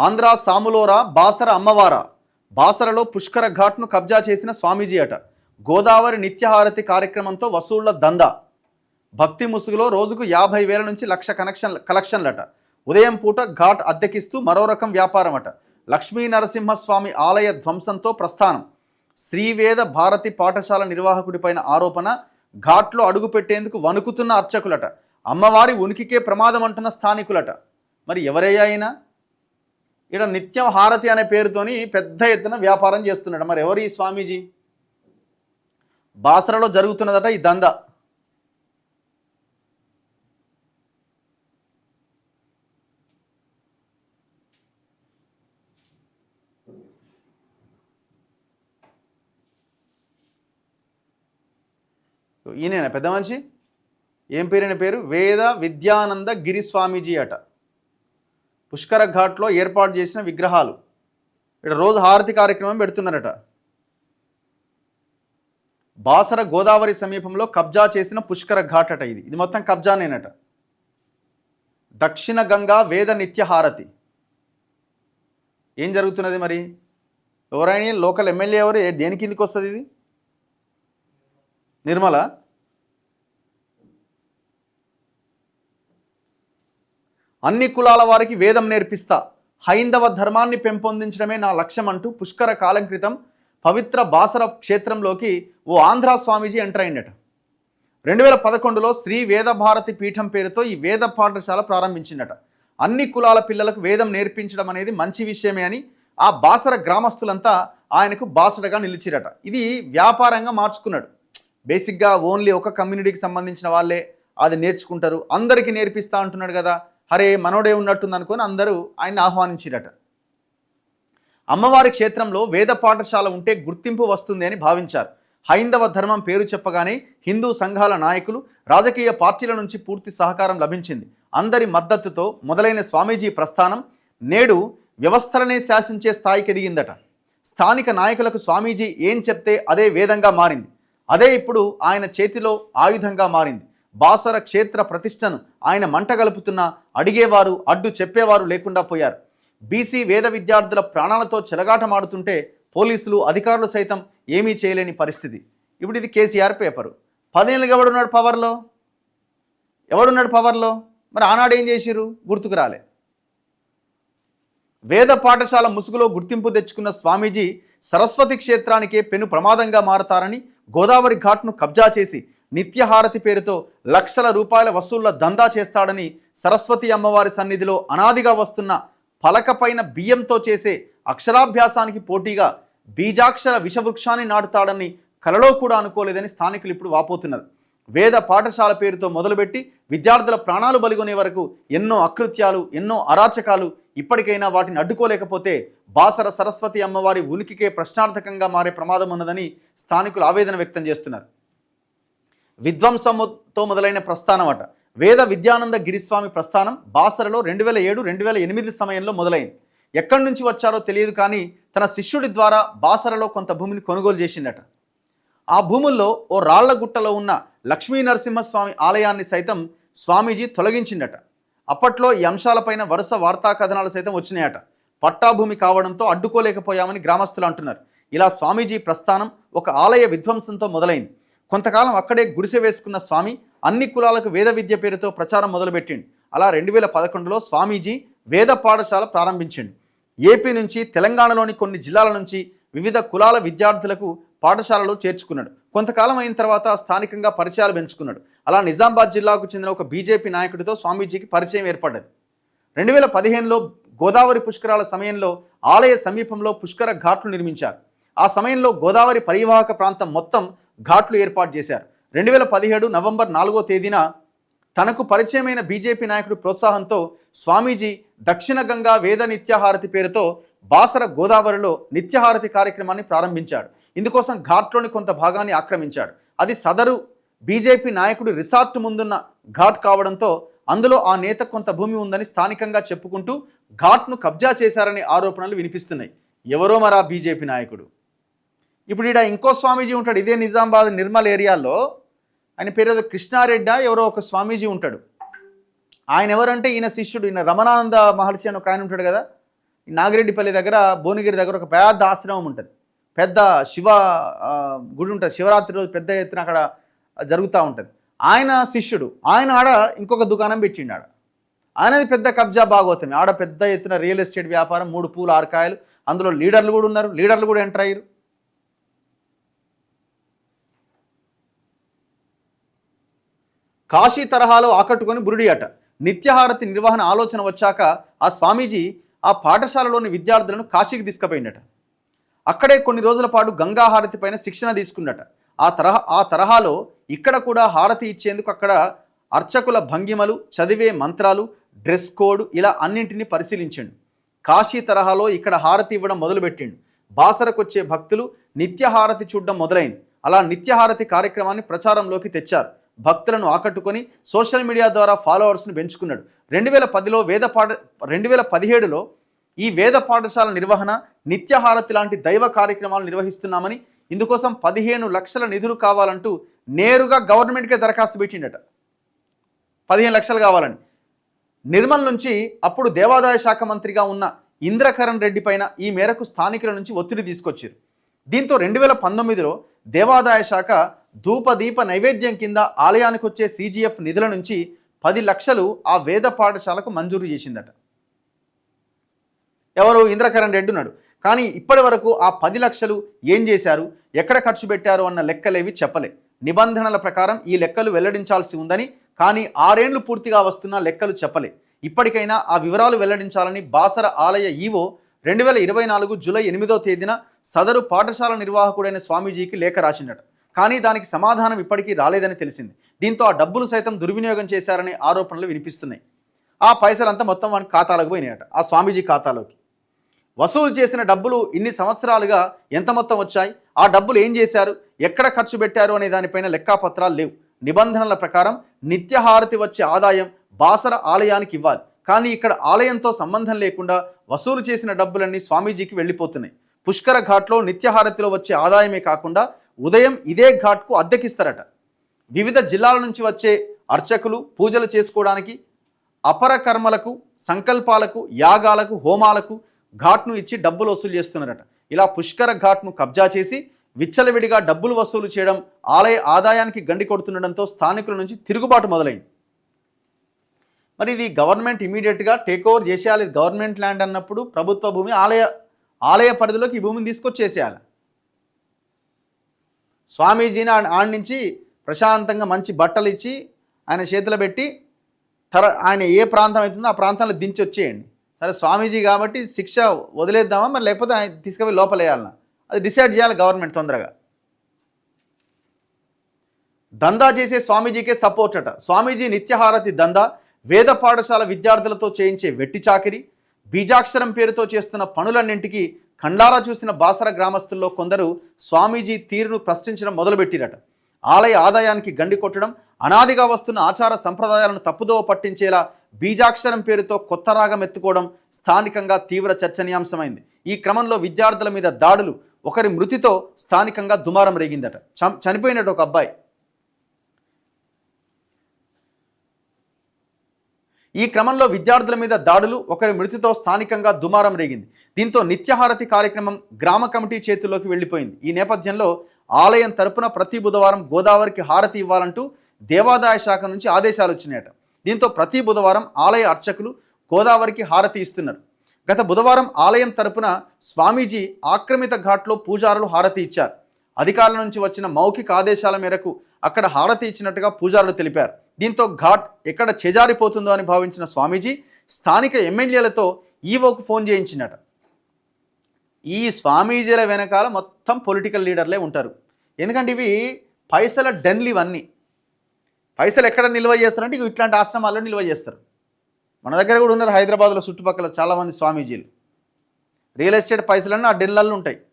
ఆంధ్ర సాములోరా బాసర అమ్మవార. బాసరలో పుష్కర ఘాట్ను కబ్జా చేసిన స్వామీజీ అట. గోదావరి నిత్యహారతి కార్యక్రమంతో వసూళ్ల దందా. భక్తి ముసుగులో రోజుకు 50,000 నుంచి 1,00,000 కలెక్షన్లట. ఉదయం పూట ఘాట్ అద్దెకిస్తూ మరో రకం వ్యాపారం అట. లక్ష్మీ నరసింహస్వామి ఆలయ ధ్వంసంతో ప్రస్థానం. శ్రీవేద భారతి పాఠశాల నిర్వాహకుడిపైన ఆరోపణ. ఘాట్లో అడుగుపెట్టేందుకు వణుకుతున్న అర్చకులట. అమ్మవారి ఉనికికే ప్రమాదం అంటున్న స్థానికులట. మరి ఎవరయ్యా అయినా ఇక్కడ నిత్యం హారతి అనే పేరుతోని పెద్ద ఎత్తున వ్యాపారం చేస్తున్నాడు. మరి ఎవరు ఈ స్వామీజీ? బాసరలో జరుగుతున్నదట ఈ దందా. ఈయన పెద్ద మనిషి, ఏం పేరైన పేరు? వేద విద్యానంద గిరి స్వామీజీ అట. పుష్కర ఘాట్లో ఏర్పాటు చేసిన విగ్రహాలు ఇక్కడ రోజు హారతి కార్యక్రమం పెడుతున్నారట. బాసర గోదావరి సమీపంలో కబ్జా చేసిన పుష్కర ఘాట్ అట. ఇది మొత్తం కబ్జానేనట. దక్షిణ గంగా వేద నిత్య హారతి. ఏం జరుగుతున్నది మరి? ఎవరైనా లోకల్ ఎమ్మెల్యే ఎవరు? దేని కిందికి వస్తుంది ఇది? నిర్మల. అన్ని కులాల వారికి వేదం నేర్పిస్తా, హైందవ ధర్మాన్ని పెంపొందించడమే నా లక్ష్యం అంటూ పుష్కర కాలం క్రితం పవిత్ర బాసర క్షేత్రంలోకి ఓ ఆంధ్ర స్వామీజీ ఎంటర్ అయిందట. 2011లో శ్రీ వేదభారతి పీఠం పేరుతో ఈ వేద పాఠశాల ప్రారంభించిందట. అన్ని కులాల పిల్లలకు వేదం నేర్పించడం అనేది మంచి విషయమే అని ఆ బాసర గ్రామస్తులంతా ఆయనకు బాసడగా నిలిచిరట. ఇది వ్యాపారంగా మార్చుకున్నాడు. బేసిక్గా ఓన్లీ ఒక కమ్యూనిటీకి సంబంధించిన వాళ్ళే అది నేర్చుకుంటారు, అందరికీ నేర్పిస్తా అంటున్నాడు కదా, హరే మనోడే ఉన్నట్టుంది అనుకొని అందరూ ఆయన్ని ఆహ్వానించిరట. అమ్మవారి క్షేత్రంలో వేద పాఠశాల ఉంటే గుర్తింపు వస్తుంది అని భావించారు. హైందవ ధర్మం పేరు చెప్పగానే హిందూ సంఘాల నాయకులు, రాజకీయ పార్టీల నుంచి పూర్తి సహకారం లభించింది. అందరి మద్దతుతో మొదలైన స్వామీజీ ప్రస్థానం నేడు వ్యవస్థలనే శాసించే స్థాయికి ఎదిగిందట. స్థానిక నాయకులకు స్వామీజీ ఏం చెప్తే అదే వేదంగా మారింది. అదే ఇప్పుడు ఆయన చేతిలో ఆయుధంగా మారింది. బాసర క్షేత్ర ప్రతిష్టను ఆయన మంటగలుపుతున్న అడిగేవారు, అడ్డు చెప్పేవారు లేకుండా పోయారు. బీసీ వేద విద్యార్థుల ప్రాణాలతో చెలగాటమాడుతుంటే పోలీసులు, అధికారులు సైతం ఏమీ చేయలేని పరిస్థితి. ఇప్పుడు ఇది కేసీఆర్ పేపరు. 10 ఏళ్ళుగా ఎవడున్నాడు పవర్లో? మరి ఆనాడు ఏం చేసిరు? గుర్తుకు రాలే. వేద పాఠశాల ముసుగులో గుర్తింపు తెచ్చుకున్న స్వామీజీ సరస్వతి క్షేత్రానికే పెను ప్రమాదంగా మారతారని గోదావరి ఘాట్ను కబ్జా చేసి నిత్యహారతి పేరుతో లక్షల రూపాయల వసూళ్ల దందా చేస్తాడని సరస్వతి అమ్మవారి సన్నిధిలో అనాదిగా వస్తున్న పలకపైన బియ్యంతో చేసే అక్షరాభ్యాసానికి పోటీగా బీజాక్షర విషవృక్షాన్ని నాటుతాడని కలలో కూడా అనుకోలేదని స్థానికులు ఇప్పుడు వాపోతున్నారు. వేద పాఠశాల పేరుతో మొదలుపెట్టి విద్యార్థుల ప్రాణాలు బలిగొనే వరకు ఎన్నో అకృత్యాలు, ఎన్నో అరాచకాలు. ఇప్పటికైనా వాటిని అడ్డుకోలేకపోతే బాసర సరస్వతి అమ్మవారి ఉనికికే ప్రశ్నార్థకంగా మారే ప్రమాదం ఉన్నదని స్థానికులు ఆవేదన వ్యక్తం చేస్తున్నారు. విధ్వంసంతో మొదలైన ప్రస్థానం అట. వేద విద్యానంద గిరిస్వామి ప్రస్థానం బాసరలో 2007-2008 సమయంలో మొదలైంది. ఎక్కడి నుంచి వచ్చారో తెలియదు, కానీ తన శిష్యుడి ద్వారా బాసరలో కొంత భూమిని కొనుగోలు చేసిందట. ఆ భూముల్లో ఓ రాళ్ల గుట్టలో ఉన్న లక్ష్మీ నరసింహస్వామి ఆలయాన్ని సైతం స్వామీజీ తొలగించిందట. అప్పట్లో ఈ అంశాలపైన వరుస వార్తా కథనాలు సైతం వచ్చినాయట. పట్టాభూమి కావడంతో అడ్డుకోలేకపోయామని గ్రామస్తులు అంటున్నారు. ఇలా స్వామీజీ ప్రస్థానం ఒక ఆలయ విధ్వంసంతో మొదలైంది. కొంతకాలం అక్కడే గుడిసె వేసుకున్న స్వామి అన్ని కులాలకు వేద విద్య పేరుతో ప్రచారం మొదలుపెట్టిండు. అలా 2011లో స్వామీజీ వేద పాఠశాల ప్రారంభించిండు. ఏపీ నుంచి, తెలంగాణలోని కొన్ని జిల్లాల నుంచి వివిధ కులాల విద్యార్థులకు పాఠశాలలో చేర్చుకున్నాడు. కొంతకాలం అయిన తర్వాత స్థానికంగా పరిచయాలు పెంచుకున్నాడు. అలా నిజామాబాద్ జిల్లాకు చెందిన ఒక బీజేపీ నాయకుడితో స్వామీజీకి పరిచయం ఏర్పడ్డది. 2015లో గోదావరి పుష్కరాల సమయంలో ఆలయ సమీపంలో పుష్కర ఘాట్లు నిర్మించారు. ఆ సమయంలో గోదావరి పరివాహక ప్రాంతం మొత్తం ఘాట్లు ఏర్పాటు చేశారు. 2017 నవంబర్ 4వ తేదీన తనకు పరిచయమైన బీజేపీ నాయకుడి ప్రోత్సాహంతో స్వామీజీ దక్షిణ గంగా వేద నిత్యహారతి పేరుతో బాసర గోదావరిలో నిత్యహారతి కార్యక్రమాన్ని ప్రారంభించాడు. ఇందుకోసం ఘాట్లోని కొంత భాగాన్ని ఆక్రమించాడు. అది సదరు బీజేపీ నాయకుడి రిసార్ట్ ముందున్న ఘాట్ కావడంతో అందులో ఆ నేత కొంత భూమి ఉందని స్థానికంగా చెప్పుకుంటూ ఘాట్ను కబ్జా చేశారనే ఆరోపణలు వినిపిస్తున్నాయి. ఎవరో మరా బీజేపీ నాయకుడు. ఇప్పుడు ఇక్కడ ఇంకో స్వామీజీ ఉంటాడు ఇదే నిజామాబాద్ నిర్మల్ ఏరియాలో. ఆయన పేరు ఏదో కృష్ణారెడ్డి ఎవరో ఒక స్వామీజీ ఉంటాడు. ఆయన ఎవరంటే ఈయన శిష్యుడు, ఈయన రమణానంద మహర్షి అని ఒక ఆయన ఉంటాడు కదా, ఈ నాగిరెడ్డిపల్లి దగ్గర భువనగిరి దగ్గర ఒక పెద్ద ఆశ్రమం ఉంటుంది, పెద్ద శివ గుడి ఉంటుంది. శివరాత్రి రోజు పెద్ద ఎత్తున అక్కడ జరుగుతూ ఉంటుంది. ఆయన శిష్యుడు, ఆయన ఆడ ఇంకొక దుకాణం పెట్టిండు. ఆయనది పెద్ద కబ్జా భాగవతమే. ఆడ పెద్ద ఎత్తున రియల్ ఎస్టేట్ వ్యాపారం, 3 పూలు 6 కాయలు. అందులో లీడర్లు కూడా ఉన్నారు, లీడర్లు కూడా ఎంటర్ అయ్యారు. కాశీ తరహాలో ఆకట్టుకొని బురుడి అట. నిత్యహారతి నిర్వహణ ఆలోచన వచ్చాక ఆ స్వామీజీ ఆ పాఠశాలలోని విద్యార్థులను కాశీకి తీసుకుపోయిందట. అక్కడే కొన్ని రోజుల పాటు గంగాహారతి పైన శిక్షణ తీసుకున్నట. ఆ తరహాలో ఇక్కడ కూడా హారతి ఇచ్చేందుకు అక్కడ అర్చకుల భంగిమలు, చదివే మంత్రాలు, డ్రెస్ కోడ్ ఇలా అన్నింటినీ పరిశీలించండు. కాశీ తరహాలో ఇక్కడ హారతి ఇవ్వడం మొదలుపెట్టిండు. బాసరకొచ్చే భక్తులు నిత్యహారతి చూడడం మొదలైంది. అలా నిత్యహారతి కార్యక్రమాన్ని ప్రచారంలోకి తెచ్చారు. భక్తులను ఆకట్టుకొని సోషల్ మీడియా ద్వారా ఫాలోవర్స్ను పెంచుకున్నాడు. 2017లో ఈ వేద పాఠశాల నిర్వహణ, నిత్యహారతి లాంటి దైవ కార్యక్రమాలు నిర్వహిస్తున్నామని, ఇందుకోసం 15 లక్షల నిధులు కావాలంటూ నేరుగా గవర్నమెంట్కే దరఖాస్తు పెట్టిండట. 15 లక్షలు కావాలని. నిర్మల్ నుంచి అప్పుడు దేవాదాయ శాఖ మంత్రిగా ఉన్న ఇంద్రకరణ్ రెడ్డి పైన ఈ మేరకు స్థానికుల నుంచి ఒత్తిడి తీసుకొచ్చారు. దీంతో 2019లో దేవాదాయ శాఖ ధూపదీప నైవేద్యం కింద ఆలయానికి వచ్చే CGF నిధుల నుంచి 10 లక్షలు ఆ వేద పాఠశాలకు మంజూరు చేసిందట. ఎవరు? ఇంద్రకరణ్ రెడ్డి ఉన్నాడు. కానీ ఇప్పటి వరకు ఆ 10 లక్షలు ఏం చేశారు, ఎక్కడ ఖర్చు పెట్టారు అన్న లెక్కలేవి చెప్పలే. నిబంధనల ప్రకారం ఈ లెక్కలు వెల్లడించాల్సి ఉందని, కానీ 6 ఏళ్లు పూర్తిగా వస్తున్న లెక్కలు చెప్పలే. ఇప్పటికైనా ఆ వివరాలు వెల్లడించాలని బాసర ఆలయ ఈవో 2024 జూలై 8వ తేదీన సదరు పాఠశాల నిర్వాహకుడైన స్వామీజీకి లేఖ రాసిందట. కానీ దానికి సమాధానం ఇప్పటికీ రాలేదని తెలిసింది. దీంతో ఆ డబ్బులు సైతం దుర్వినియోగం చేశారనే ఆరోపణలు వినిపిస్తున్నాయి. ఆ పైసలంతా మొత్తం వాని ఖాతాలకు పోయినాయట, ఆ స్వామీజీ ఖాతాలోకి. వసూలు చేసిన డబ్బులు ఇన్ని సంవత్సరాలుగా ఎంత మొత్తం వచ్చాయి, ఆ డబ్బులు ఏం చేశారు, ఎక్కడ ఖర్చు పెట్టారు అనే దానిపైన లెక్కాపత్రాలు లేవు. నిబంధనల ప్రకారం నిత్యహారతి వచ్చే ఆదాయం బాసర ఆలయానికి ఇవ్వాలి. కానీ ఇక్కడ ఆలయంతో సంబంధం లేకుండా వసూలు చేసిన డబ్బులన్నీ స్వామీజీకి వెళ్ళిపోతున్నాయి. పుష్కర ఘాట్లో నిత్యహారతిలో వచ్చే ఆదాయమే కాకుండా ఉదయం ఇదే ఘాట్కు అద్దెకిస్తారట. వివిధ జిల్లాల నుంచి వచ్చే అర్చకులు పూజలు చేసుకోవడానికి, అపర కర్మలకు, సంకల్పాలకు, యాగాలకు, హోమాలకు ఘాట్ను ఇచ్చి డబ్బులు వసూలు చేస్తున్నారట. ఇలా పుష్కర ఘాట్ను కబ్జా చేసి విచ్చలవిడిగా డబ్బులు వసూలు చేయడం ఆలయ ఆదాయానికి గండి కొడుతుండడంతో స్థానికుల నుంచి తిరుగుబాటు మొదలైంది. మరి ఇది గవర్నమెంట్ ఇమీడియట్గా టేక్ ఓవర్ చేసేయాలి. గవర్నమెంట్ ల్యాండ్ అన్నప్పుడు ప్రభుత్వ భూమి, ఆలయ పరిధిలోకి ఈ భూమిని తీసుకొచ్చేసేయాలి. స్వామీజీని ఆడి నుంచి ప్రశాంతంగా మంచి బట్టలు ఇచ్చి ఆయన చేతిలో పెట్టి ఆయన ఏ ప్రాంతం అవుతుందో ఆ ప్రాంతంలో దించి వచ్చేయండి. సరే స్వామీజీ కాబట్టి శిక్ష వదిలేద్దామా, మరి లేకపోతే ఆయన తీసుకుపోయి లోపలేయాలన్నా, అది డిసైడ్ చేయాలి గవర్నమెంట్ తొందరగా. దందా చేసే స్వామీజీకే సపోర్ట్ అట. స్వామీజీ నిత్యహారతి దందా, వేద పాఠశాల విద్యార్థులతో చేయించే వెట్టి చాకిరి, బీజాక్షరం పేరుతో చేస్తున్న పనులన్నింటికీ కండారా చూసిన బాసర గ్రామస్తుల్లో కొందరు స్వామీజీ తీరును ప్రశ్నించడం మొదలుపెట్టిరట. ఆలయ ఆదాయానికి గండి కొట్టడం, అనాదిగా వస్తున్న ఆచార సంప్రదాయాలను తప్పుదోవ పట్టించేలా బీజాక్షరం పేరుతో కొత్త రాగం ఎత్తుకోవడం స్థానికంగా తీవ్ర చర్చనీయాంశమైంది. ఈ క్రమంలో విద్యార్థుల మీద దాడులు, ఒకరి మృతితో స్థానికంగా దుమారం రేగిందట. చనిపోయినట్టు ఒక అబ్బాయి. ఈ క్రమంలో విద్యార్థుల మీద దాడులు, ఒకరి మృతితో స్థానికంగా దుమారం రేగింది. దీంతో నిత్యహారతి కార్యక్రమం గ్రామ కమిటీ చేతుల్లోకి వెళ్ళిపోయింది. ఈ నేపథ్యంలో ఆలయం తరపున ప్రతి బుధవారం గోదావరికి హారతి ఇవ్వాలంటూ దేవాదాయ శాఖ నుంచి ఆదేశాలు వచ్చినాయట. దీంతో ప్రతి బుధవారం ఆలయ అర్చకులు గోదావరికి హారతి ఇస్తున్నారు. గత బుధవారం ఆలయం తరపున స్వామీజీ ఆక్రమిత ఘాట్లో పూజారులు హారతి ఇచ్చారు. అధికారుల నుంచి వచ్చిన మౌఖిక ఆదేశాల మేరకు అక్కడ హారతి ఇచ్చినట్టుగా పూజారులు తెలిపారు. దీంతో ఘాట్ ఎక్కడ చేజారిపోతుందో అని భావించిన స్వామీజీ స్థానిక ఎమ్మెల్యేలతో ఈవోకు ఫోన్ చేయించినట. ఈ స్వామీజీల వెనకాల మొత్తం పొలిటికల్ లీడర్లే ఉంటారు. ఎందుకంటే ఇవి పైసల డెన్లు, ఇవన్నీ పైసలు ఎక్కడ నిల్వ చేస్తారంటే ఇట్లాంటి ఆశ్రమాల్లో నిల్వ చేస్తారు. మన దగ్గర కూడా ఉన్నారు హైదరాబాద్లో చుట్టుపక్కల చాలామంది స్వామీజీలు. రియల్ ఎస్టేట్ పైసలన్నీ ఆ డెన్లలో ఉంటాయి.